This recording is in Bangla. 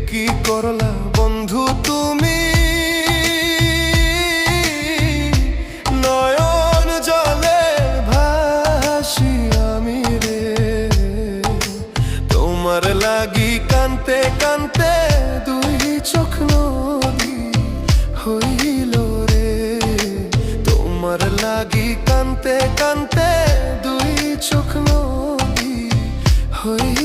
কি করলা বন্ধু তুমি, নয়ন জলে ভাসি আমি রে। তোমার লাগি কানতে কানতে দুই চোখ নদী হইল রে। তোমার লাগি কানতে কানতে দুই চোখ নদী হইল।